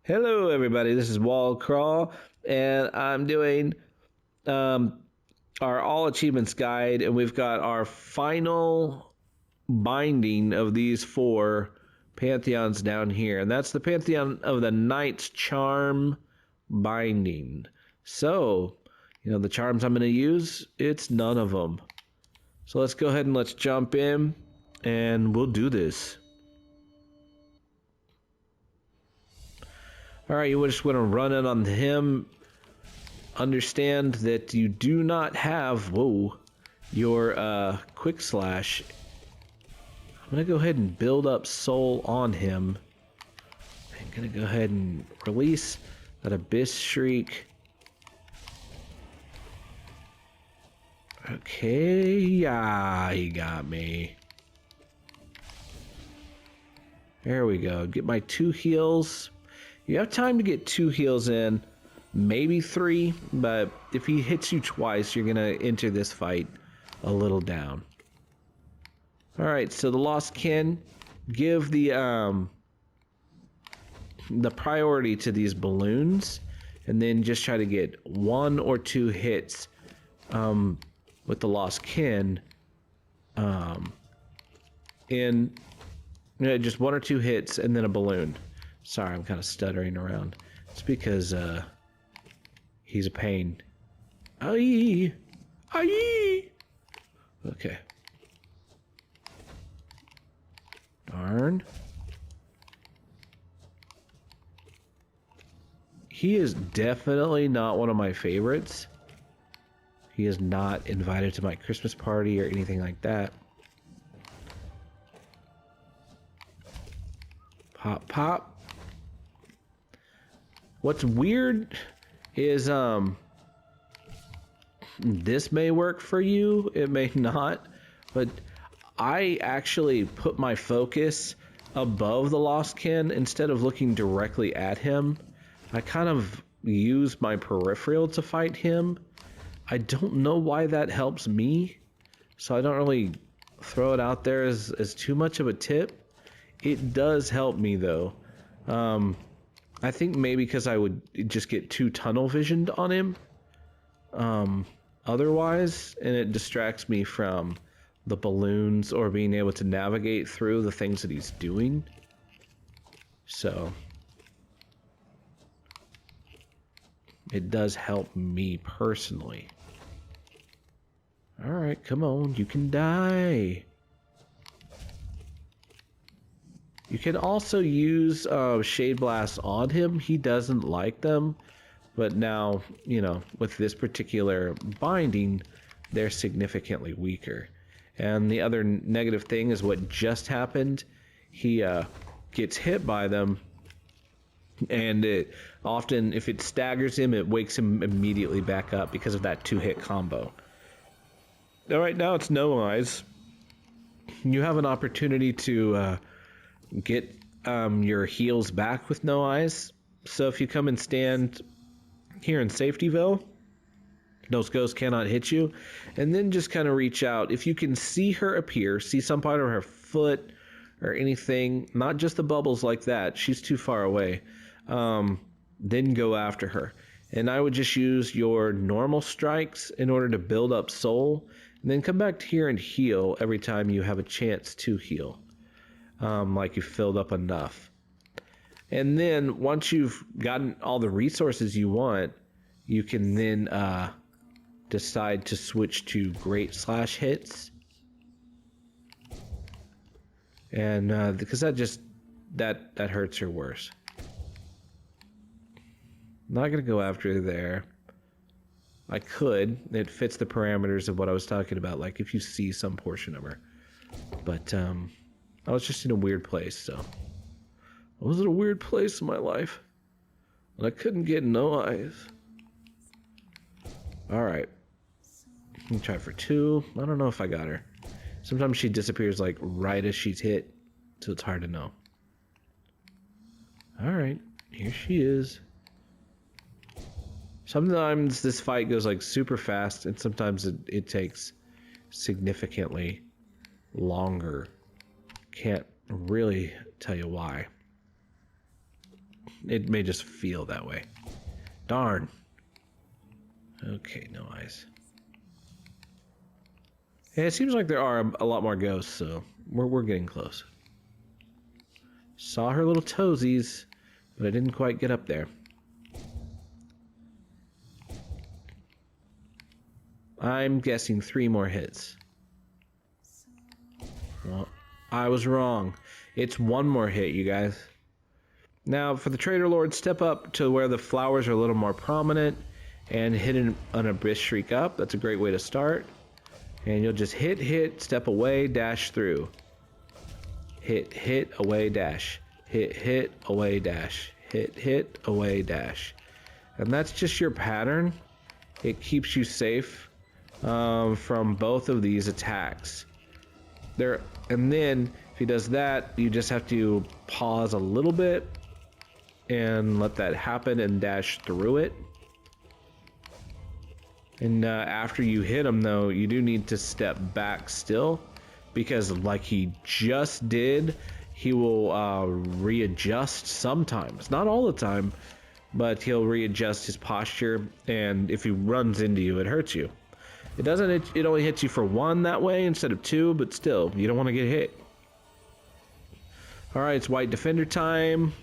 Hello, everybody. This is Wall Crawl, and I'm doing our all achievements guide, and we've got our final binding of these four pantheons down here, and that's the Pantheon of the Knight's Charm binding. So, the charms I'm going to use, it's none of them. So let's go ahead and let's jump in, and we'll do this. All right, you just want to run in on him. Understand that you do not have, your quick slash. I'm going to go ahead and build up soul on him. I'm going to go ahead and release that Abyss Shriek. Okay, yeah, he got me. There we go. Get my 2 heals. You have time to get 2 heals in, maybe 3, but if he hits you twice, you're going to enter this fight a little down. Alright, so the Lost Kin, give the priority to these balloons, and then just try to get 1 or 2 hits with the Lost Kin in just 1 or 2 hits, and then a balloon. Sorry, I'm kind of stuttering around. It's because he's a pain. Aye! Aye! Okay. Darn. He is definitely not one of my favorites. He is not invited to my Christmas party or anything like that. Pop, pop. What's weird is this may work for you, it may not, but I actually put my focus above the Lost Kin instead of looking directly at him. I kind of use my peripheral to fight him. I don't know why that helps me, so I don't really throw it out there as too much of a tip. It does help me though. I think maybe because I would just get too tunnel visioned on him otherwise, and it distracts me from the balloons or being able to navigate through the things that he's doing. So it does help me personally. Alright, come on, you can die. You can also use Shade Blast on him. He doesn't like them, but now, with this particular binding, they're significantly weaker. And the other negative thing is what just happened. He gets hit by them, and it often, if it staggers him, it wakes him immediately back up because of that 2-hit combo. Alright, now it's No Eyes. You have an opportunity to get your heals back with No Eyes. So if you come and stand here in Safetyville, those ghosts cannot hit you. And then just kind of reach out. If you can see her appear, see some part of her foot or anything, not just the bubbles like that, she's too far away, then go after her. And I would just use your normal strikes in order to build up soul, and then come back here and heal every time you have a chance to heal. Like you've filled up enough. And then once you've gotten all the resources you want, you can then decide to switch to Great Slash hits. And because that hurts her worse. I'm not going to go after her there. I could. It fits the parameters of what I was talking about, like if you see some portion of her. But I was just in a weird place, so. I was in a weird place in my life. And I couldn't get No Eyes. Alright. Let me try for 2. I don't know if I got her. Sometimes she disappears like right as she's hit, so it's hard to know. Alright, here she is. Sometimes this fight goes like super fast, and sometimes it takes significantly longer. Can't really tell you why. It may just feel that way. Darn. Okay, no eyes. Yeah, it seems like there are a lot more ghosts, so we're getting close. Saw her little toesies, but I didn't quite get up there. I'm guessing 3 more hits. Well, I was wrong. It's 1 more hit, you guys. Now, for the Trader Lord, step up to where the flowers are a little more prominent and hit an Abyss Shriek up. That's a great way to start. And you'll just hit, step away, dash through. Hit, away, dash. Hit, away, dash. Hit, away, dash. And that's just your pattern. It keeps you safe from both of these attacks. And then, if he does that, you just have to pause a little bit and let that happen and dash through it. And after you hit him, though, you do need to step back still, because like he just did, he will readjust sometimes. Not all the time, but he'll readjust his posture, and if he runs into you, it hurts you. It only hits you for 1 that way instead of 2, but still, you don't want to get hit. Alright, it's White Defender time.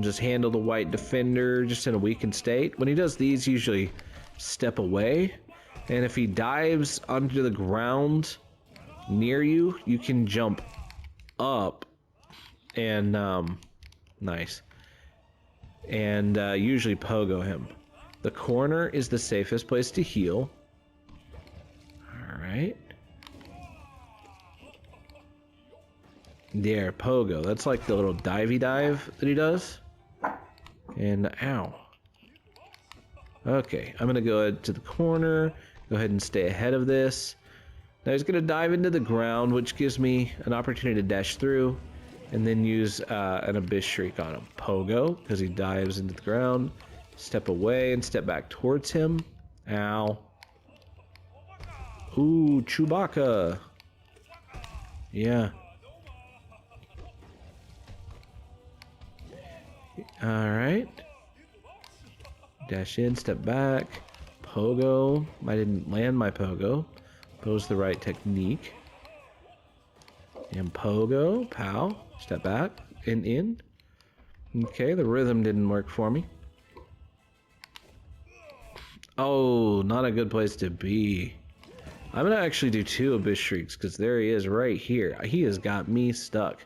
Just handle the White Defender just in a weakened state. When he does these, usually step away. And if he dives onto the ground near you, you can jump up and, nice. And usually pogo him. The corner is the safest place to heal. Alright. There, pogo. That's like the little divey dive that he does. And ow. Okay, I'm gonna go ahead to the corner. Go ahead and stay ahead of this. Now he's gonna dive into the ground, which gives me an opportunity to dash through, and then use an Abyss Shriek on him. Pogo, because he dives into the ground. Step away and step back towards him. Ow. Ooh, Chewbacca. Yeah. Alright. Dash in, step back. Pogo. I didn't land my pogo. That was the right technique. And pogo. Pow. Step back. And in. Okay, the rhythm didn't work for me. Oh, not a good place to be. I'm gonna actually do 2 Abyss Shrieks, because there he is right here. He has got me stuck.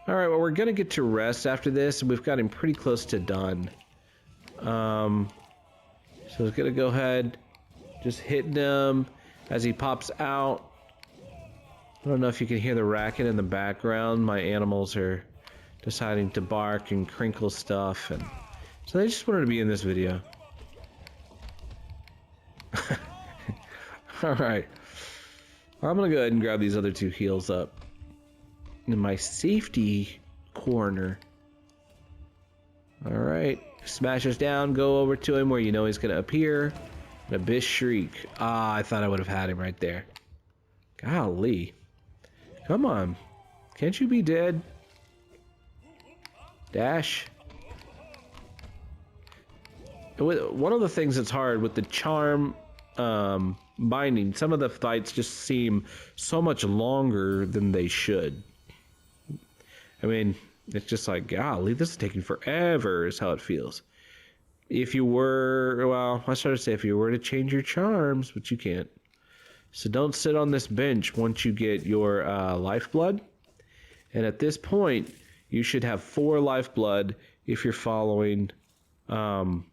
Alright, well, we're gonna get to rest after this, and we've got him pretty close to done. So it's gonna go ahead, just hitting him as he pops out. I don't know if you can hear the racket in the background. My animals are deciding to bark and crinkle stuff, and so they just wanted to be in this video. Alright. I'm gonna go ahead and grab these other 2 heals up. In my safety corner. Alright. Smashes down, go over to him where you know he's gonna appear. An Abyss Shriek. Ah, I thought I would have had him right there. Golly. Come on. Can't you be dead? Dash. One of the things that's hard with the charm binding, some of the fights just seem so much longer than they should. I mean, it's just like, golly, this is taking forever is how it feels. If you were, well, I started to say if you were to change your charms, but you can't. So don't sit on this bench once you get your lifeblood. And at this point, you should have 4 lifeblood if you're following me. And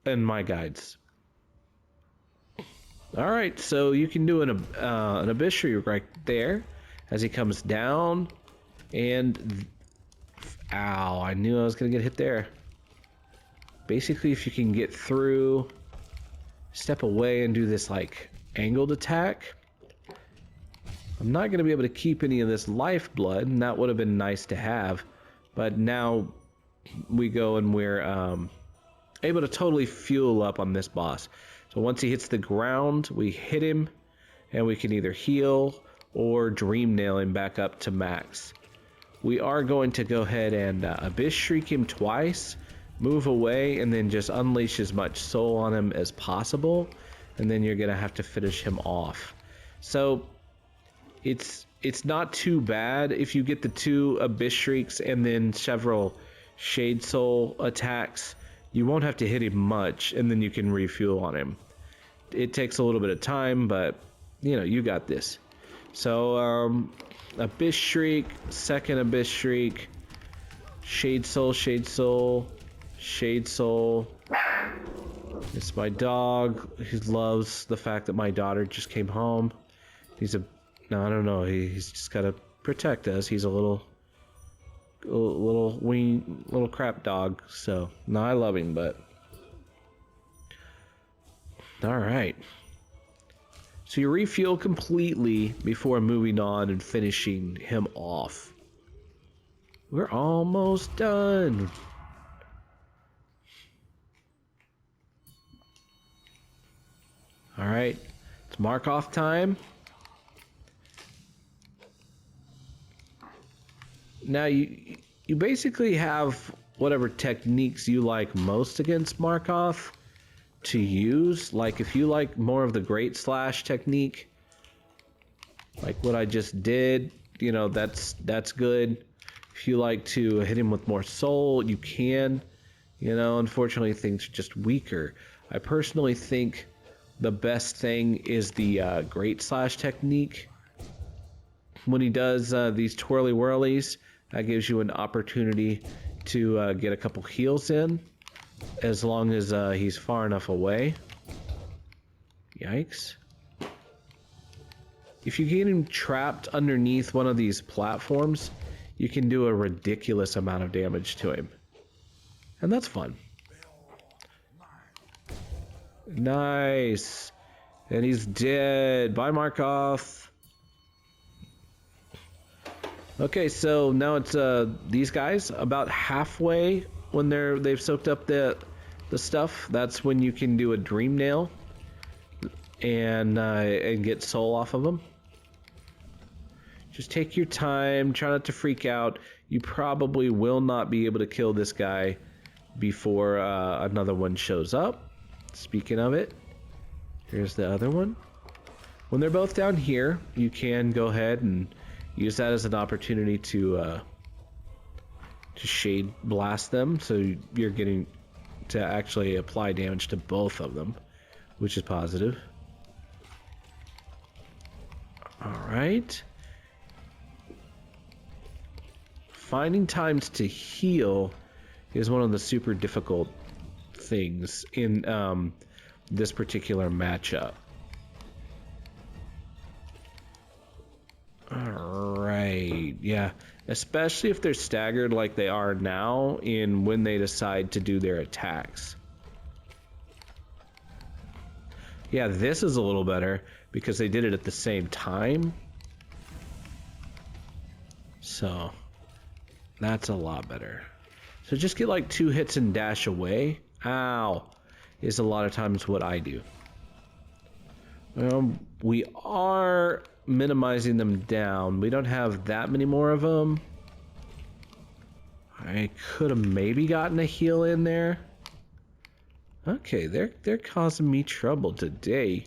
my guides. Alright, so you can do an Abyss Shriek right there as he comes down, and ow, I knew I was gonna get hit there. Basically, if you can get through, step away and do this like angled attack, I'm not gonna be able to keep any of this lifeblood, and that would have been nice to have, but now we go and we're able to totally fuel up on this boss. So once he hits the ground, we hit him, and we can either heal or dream nail him back up to max. We are going to go ahead and Abyss Shriek him twice, move away, and then just unleash as much soul on him as possible, and then you're gonna have to finish him off. So it's not too bad if you get the 2 Abyss Shrieks and then several Shade Soul attacks. You won't have to hit him much, and then you can refuel on him. It takes a little bit of time, but you know, you got this. So Abyss Shriek, second Abyss Shriek, Shade Soul, Shade Soul, Shade Soul. It's my dog. He loves the fact that my daughter just came home. No, I don't know. He's just gotta protect us. He's a little crap dog. So no, I love him, but all right. So you refuel completely before moving on and finishing him off. We're almost done. All right, it's mark off time. Now you basically have whatever techniques you like most against Markov to use. Like if you like more of the Great Slash technique, like what I just did, you know, that's good. If you like to hit him with more soul, you can. You know, unfortunately things are just weaker. I personally think the best thing is the Great Slash technique. When he does these twirly whirlies, that gives you an opportunity to get a couple heals in, as long as he's far enough away. Yikes. If you get him trapped underneath one of these platforms, you can do a ridiculous amount of damage to him. And that's fun. Nice. And he's dead. Bye, Markov. Okay, so now it's these guys about halfway when they've soaked up the stuff. That's when you can do a dream nail and get soul off of them. Just take your time, try not to freak out. You probably will not be able to kill this guy before another one shows up. Speaking of it, here's the other one. When they're both down here, you can go ahead and use that as an opportunity to shade blast them, so you're getting to actually apply damage to both of them, which is positive. Alright. Finding times to heal is one of the super difficult things in this particular matchup. Alright, yeah. Especially if they're staggered like they are now in when they decide to do their attacks. Yeah, this is a little better because they did it at the same time. So, that's a lot better. So just get like 2 hits and dash away. Ow. Is a lot of times what I do. We are minimizing them down. We don't have that many more of them. I could have maybe gotten a heal in there. Okay, they're causing me trouble today.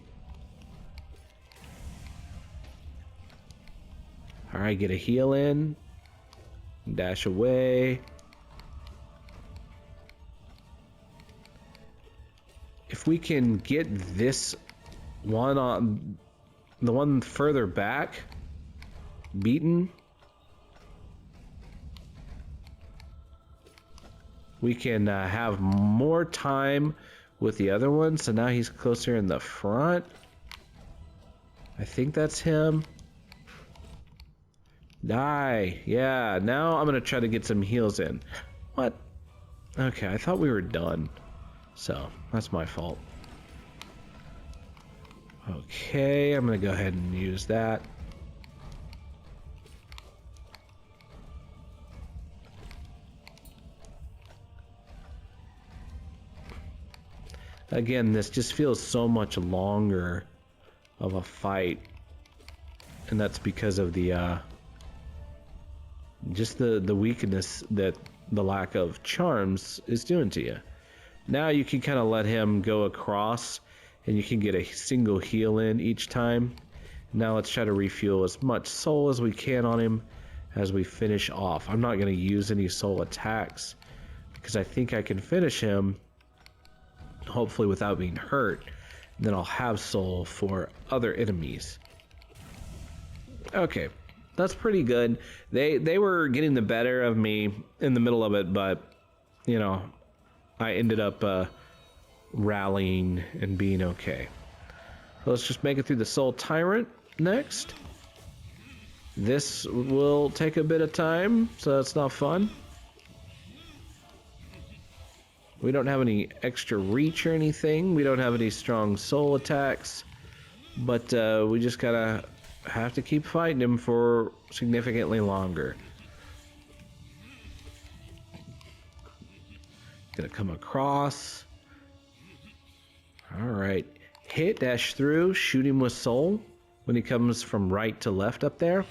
Alright, get a heal in. Dash away. If we can get this one on the one further back beaten, we can have more time with the other one. So now he's closer in the front. I think that's him. Die. Yeah, now I'm gonna try to get some heals in. What? Okay, I thought we were done. So, that's my fault. Okay, I'm gonna go ahead and use that. Again, this just feels so much longer of a fight. And that's because of the just the weakness that the lack of charms is doing to you. Now you can kind of let him go across and you can get a single heal in each time. Now let's try to refuel as much soul as we can on him as we finish off. I'm not going to use any soul attacks because I think I can finish him hopefully without being hurt. And then I'll have soul for other enemies. Okay, that's pretty good. They were getting the better of me in the middle of it, but you know, I ended up rallying and being okay. So let's just make it through the Soul Tyrant next. This will take a bit of time, so it's not fun. We don't have any extra reach or anything. We don't have any strong soul attacks, but we just gotta have to keep fighting him for significantly longer. Gonna come across. All right, hit, dash through, shoot him with soul when he comes from right to left up there.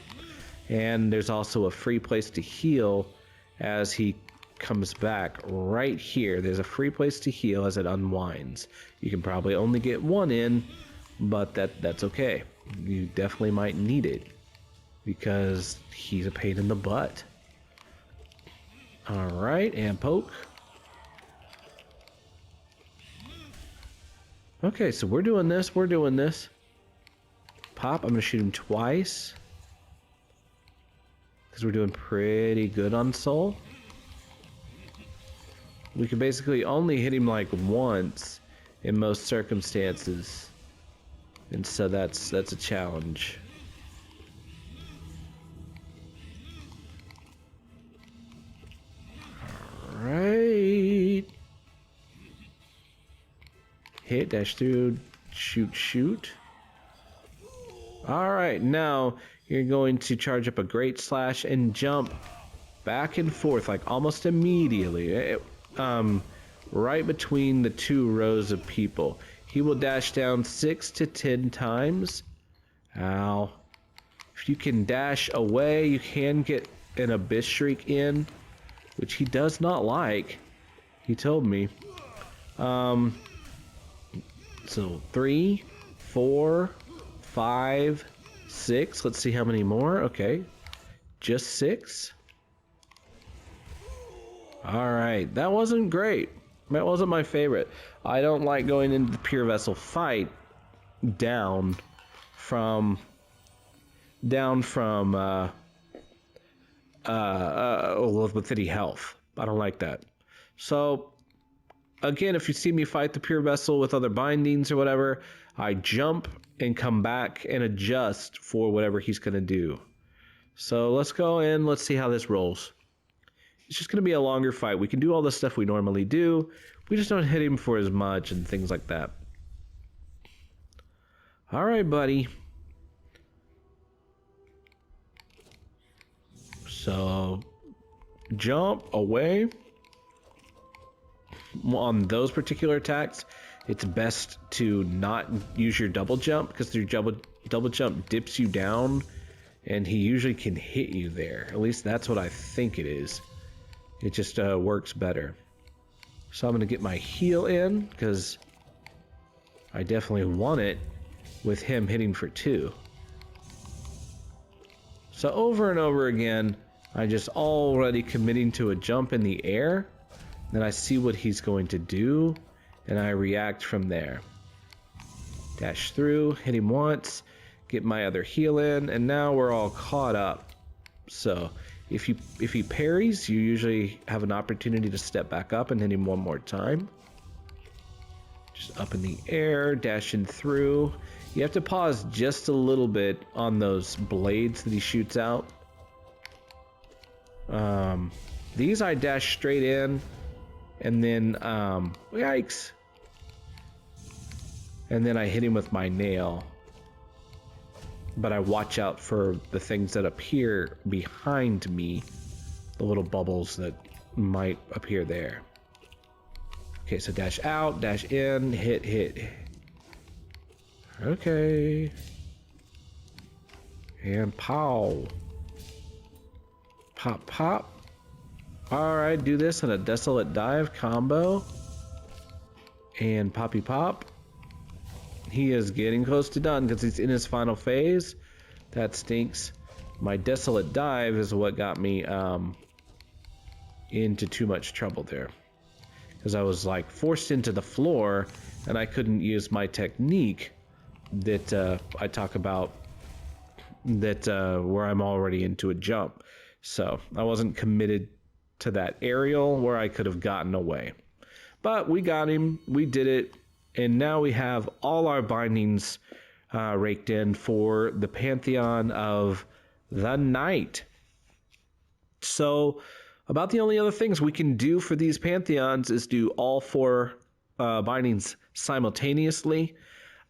And there's also a free place to heal as he comes back right here. There's a free place to heal as it unwinds. You can probably only get one in, but that's okay. You definitely might need it because he's a pain in the butt. All right, and poke. Okay, so we're doing this. Pop, I'm gonna shoot him twice because we're doing pretty good on soul. We can basically only hit him like once in most circumstances, and so that's a challenge. All right. Hit, dash through, shoot. All right, now you're going to charge up a great slash and jump back and forth like almost immediately. Right between the two rows of people. He will dash down 6 to 10 times. Ow. If you can dash away, you can get an Abyss Shriek in, which he does not like. He told me. So 3, 4, 5, 6. Let's see how many more. Okay. Just 6. Alright, that wasn't great. That wasn't my favorite. I don't like going into the Pure Vessel fight down from with any health. I don't like that. So again, if you see me fight the Pure Vessel with other bindings or whatever, I jump and come back and adjust for whatever he's gonna do. So let's go in, let's see how this rolls. It's just going to be a longer fight. We can do all the stuff we normally do. We just don't hit him for as much and things like that. All right, buddy. So, jump away. On those particular attacks, it's best to not use your double jump because your double jump dips you down and he usually can hit you there. At least that's what I think it is. It just works better. So I'm going to get my heal in because I definitely want it with him hitting for 2. So over and over again, I just already committing to a jump in the air. Then I see what he's going to do and I react from there. Dash through, hit him once, get my other heal in, and now we're all caught up. So if he parries, you usually have an opportunity to step back up and hit him one more time. Just up in the air, dashing through. You have to pause just a little bit on those blades that he shoots out. These I dash straight in, and then, yikes. And then I hit him with my nail. But I watch out for the things that appear behind me, the little bubbles that might appear there. Okay, so dash out, dash in, hit. Okay. And pow. Pop. Alright, do this in a desolate dive combo. And poppy pop. He is getting close to done because he's in his final phase. That stinks. My desolate dive is what got me into too much trouble there. Because I was like forced into the floor and I couldn't use my technique that I talk about that where I'm already into a jump. So I wasn't committed to that aerial where I could have gotten away. But we got him, we did it, and now we have all our bindings raked in for the Pantheon of the Night. So about the only other things we can do for these Pantheons is do all 4 bindings simultaneously.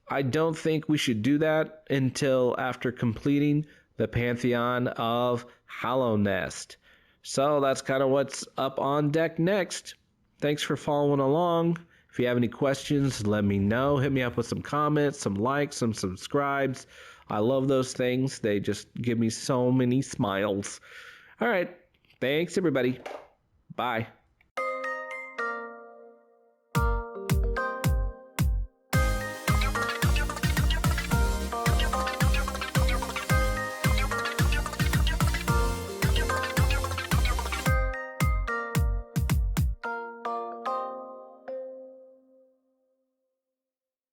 I don't think we should do that until after completing the Pantheon of Hallownest. So that's kind of what's up on deck next. Thanks for following along. If you have any questions, let me know. Hit me up with some comments, some likes, some subscribes. I love those things. They just give me so many smiles. All right. Thanks, everybody. Bye.